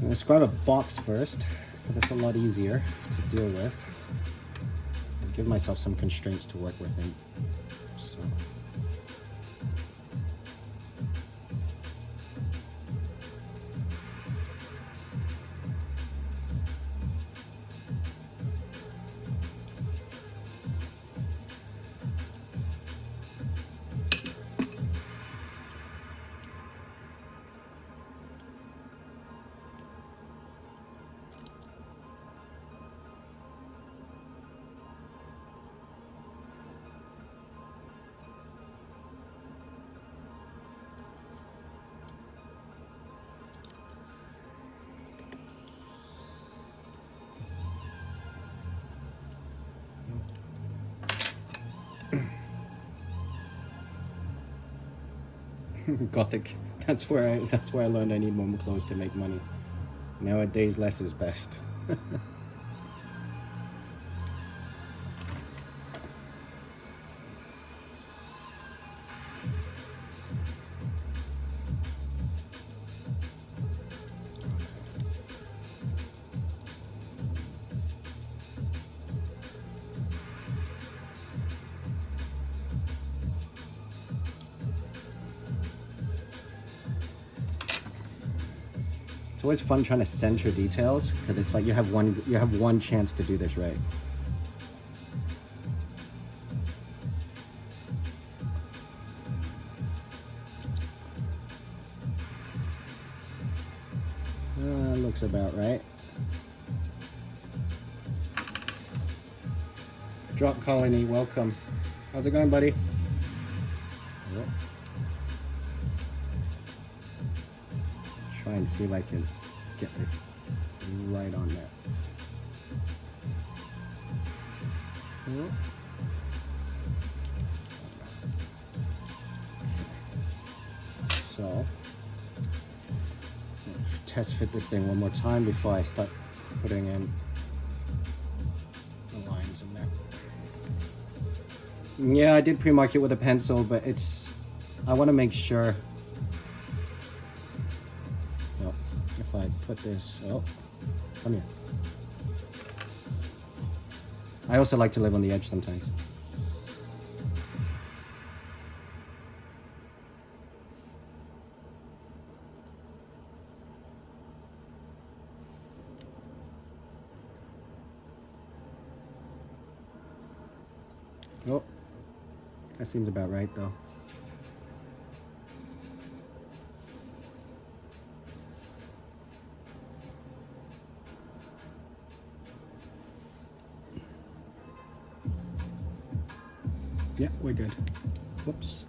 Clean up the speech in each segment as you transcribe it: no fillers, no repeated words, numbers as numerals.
I'm gonna scribe a box first, because it's a lot easier to deal with. I'll give myself some constraints to work within. So. Gothic. That's where I learned I need more clothes to make money. Nowadays, less is best. It's always fun trying to center details, because it's like you have one chance to do this right. Looks about right. Drop Colony, welcome. How's it going, buddy? Yep. Try and see if I can get this right on there. Yep. So, test fit this thing one more time before I start putting in the lines in there. Yeah, I did pre-mark it with a pencil, but I want to make sure. Oh, if I put this, come here. I also like to live on the edge sometimes. Oh, that seems about right though. Yeah, we're good. Whoops.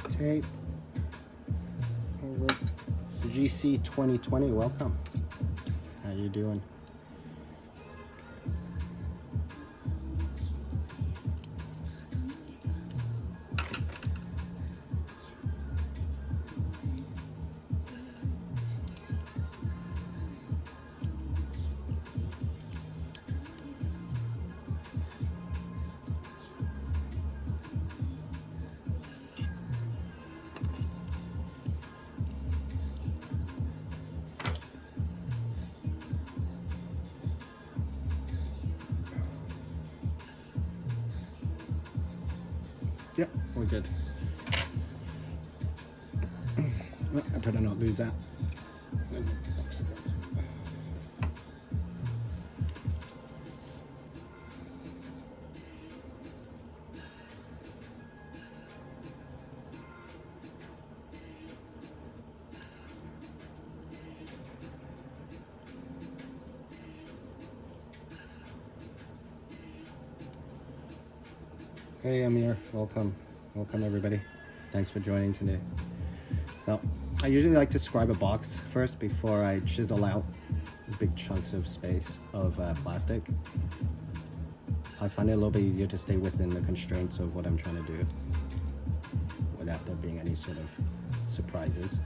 Tape. Over GC 2020, welcome. How you doing? Yep, we're good. Oh, I better not lose that. Hey Amir, welcome. Welcome everybody. Thanks for joining today. So, I usually like to scribe a box first before I chisel out big chunks of plastic. I find it a little bit easier to stay within the constraints of what I'm trying to do without there being any sort of surprises.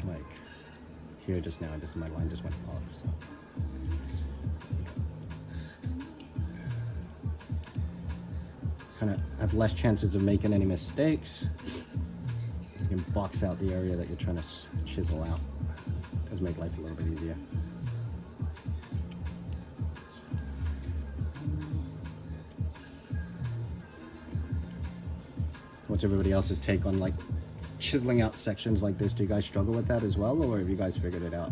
Like here just now, my line just went off, so. kind of have less chances of making any mistakes. You can box out the area that you're trying to chisel out. It does make life a little bit easier. What's everybody else's take on like chiseling out sections like this? Do you guys struggle with that as well, or have you guys figured it out?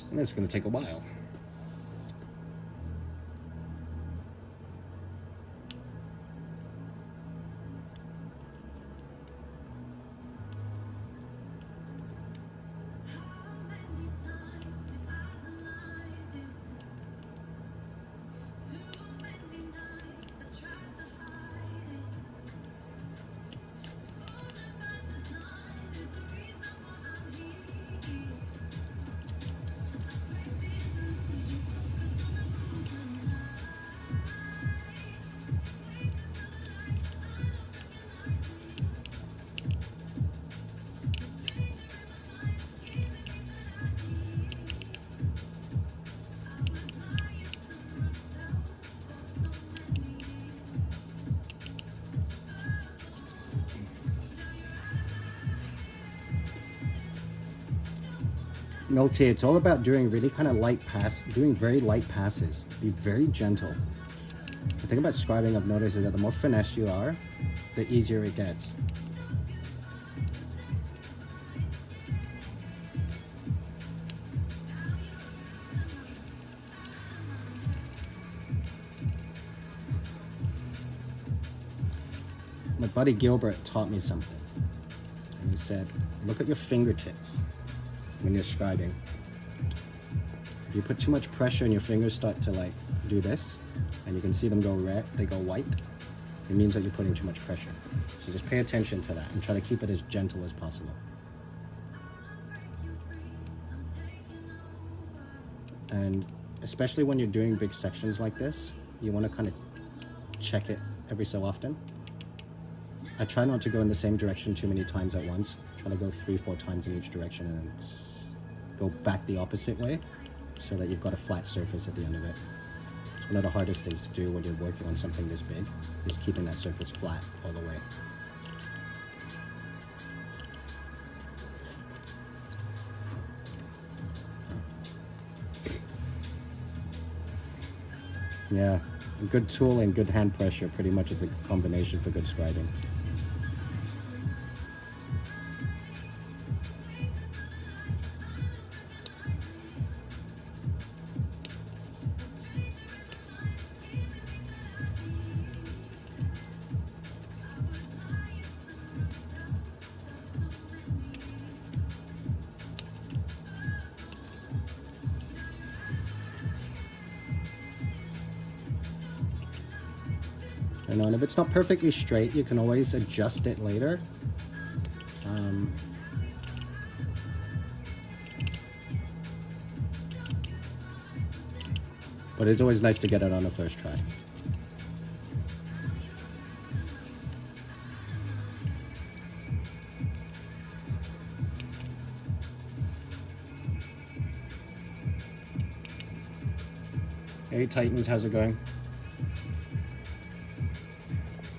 And it's going to take a while. Note here, it's all about doing really kind of light doing very light passes. Be very gentle. The thing about scribing I've noticed is that the more finesse you are, the easier it gets. My buddy Gilbert taught me something. And he said, look at your fingertips when you're scribing. If you put too much pressure and your fingers start to like do this, and you can see them go red, they go white, it means that you're putting too much pressure. So just pay attention to that and try to keep it as gentle as possible. And especially when you're doing big sections like this, you want to kind of check it every so often. I try not to go in the same direction too many times at once. Try to go 3-4 times in each direction and then go back the opposite way so that you've got a flat surface at the end of it. It's one of the hardest things to do when you're working on something this big, is keeping that surface flat all the way. Yeah, a good tool and good hand pressure pretty much is a combination for good scribing. And if it's not perfectly straight, you can always adjust it later. But it's always nice to get it on the first try. Hey Titans, how's it going?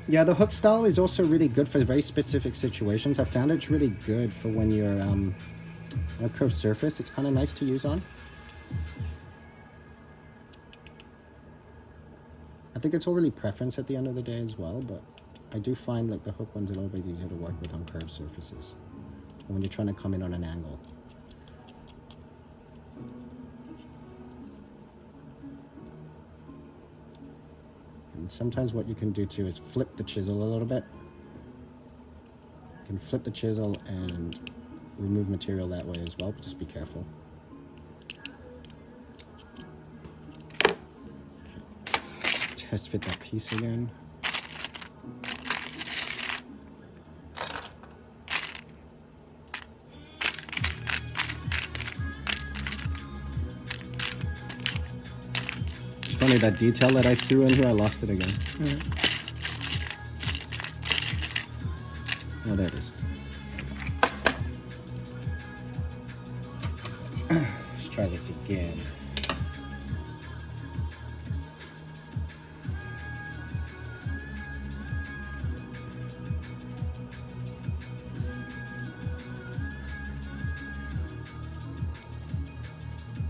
Yeah, the hook style is also really good for very specific situations. I found it's really good for when you're on a curved surface. It's kind of nice to use on. I think it's all really preference at the end of the day as well, but I do find like the hook one's a little bit easier to work with on curved surfaces when you're trying to come in on an angle. And sometimes what you can do too is flip the chisel a little bit. You can flip the chisel and remove material that way as well, but just be careful. Okay. test fit that piece again. It's funny, that detail that I threw in here, I lost it again. Oh, there it is. Let's try this again.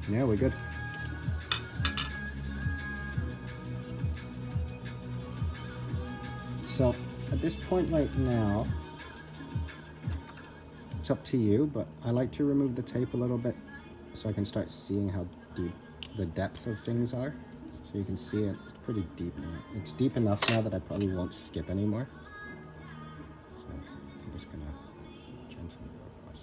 Yeah, we're good. So at this point right now, it's up to you, but I like to remove the tape a little bit so I can start seeing how deep the depth of things are. So you can see it's pretty deep now. It's deep enough now that I probably won't skip anymore. So I'm just gonna gently go across.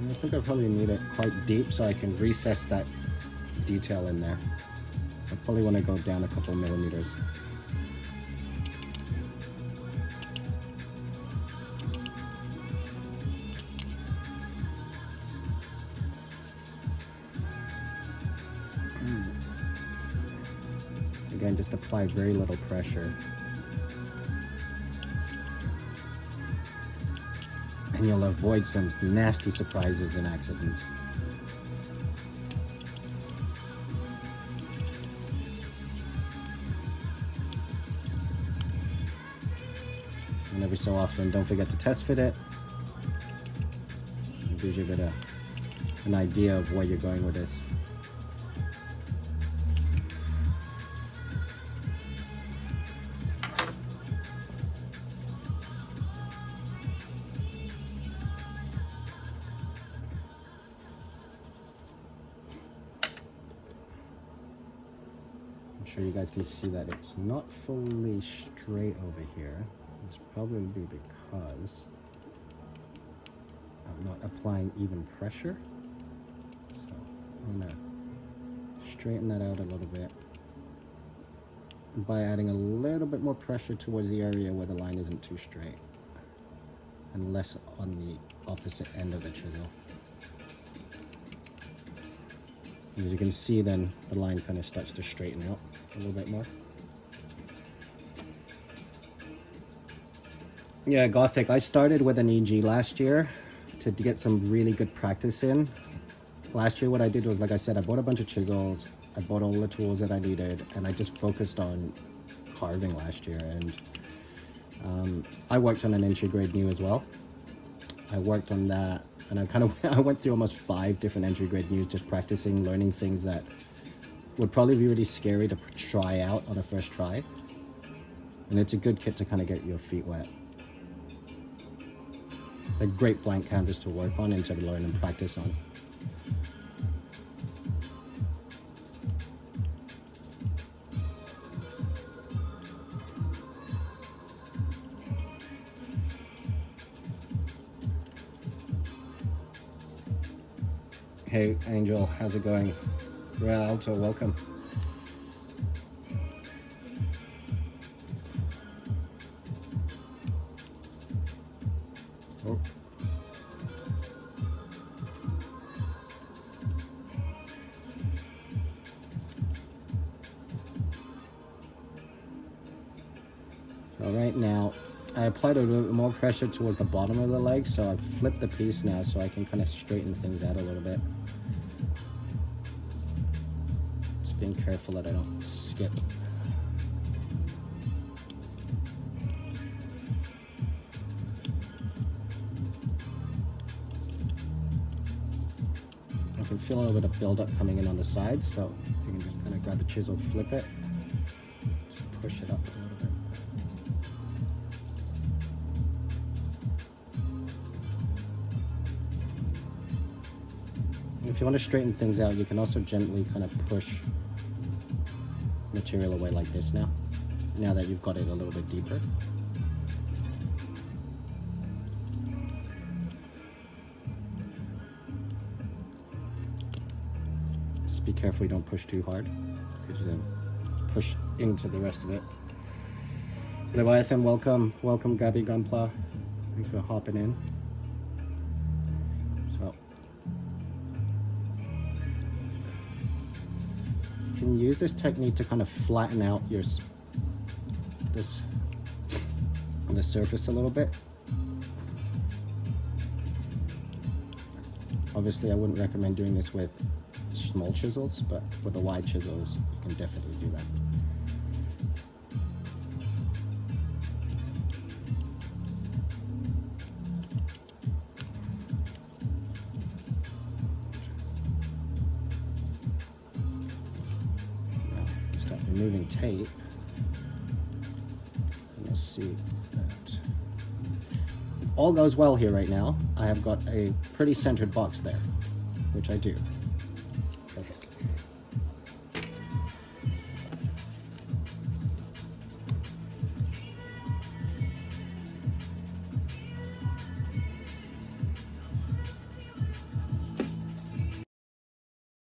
I think I probably need it quite deep so I can recess that detail in there. I probably want to go down a couple millimeters. Again, just apply very little pressure. And you'll avoid some nasty surprises and accidents. And every so often, don't forget to test fit it. It gives you a bit of an idea of where you're going with this. I'm sure you guys can see that it's not fully straight over here. It's probably because I'm not applying even pressure. So I'm gonna straighten that out a little bit by adding a little bit more pressure towards the area where the line isn't too straight and less on the opposite end of the chisel. As you can see, then the line kind of starts to straighten out a little bit more. Yeah, Gothic. I started with an EG last year to get some really good practice in. Last year what I did was, like I said, I bought a bunch of chisels, I bought all the tools that I needed, and I just focused on carving last year. And I worked on an entry grade new as well. I worked on that, and I went through almost 5 different entry grade news, just practicing, learning things that would probably be really scary to try out on a first try. And it's a good kit to kind of get your feet wet. A great blank canvas to work on and to learn and practice on. Hey Angel, how's it going? Real Alto, welcome. Oh. So right now, I applied a little bit more pressure towards the bottom of the leg, so I've flipped the piece now so I can kind of straighten things out a little bit. Just being careful that I don't skip. I can feel a little bit of buildup coming in on the sides, so you can just kind of grab the chisel, flip it, just push it up a little bit. If you want to straighten things out, you can also gently kind of push material away like this now that you've got it a little bit deeper. Just be careful you don't push too hard, because you then push into the rest of it. Leviathan, welcome Gabby Gunpla. Thanks for hopping in. So you can use this technique to kind of flatten out this on the surface a little bit. Obviously I wouldn't recommend doing this with small chisels, but with the wide chisels you can definitely do that. Removing tape. Let's see that. All goes well here right now. I have got a pretty centered box there, which I do.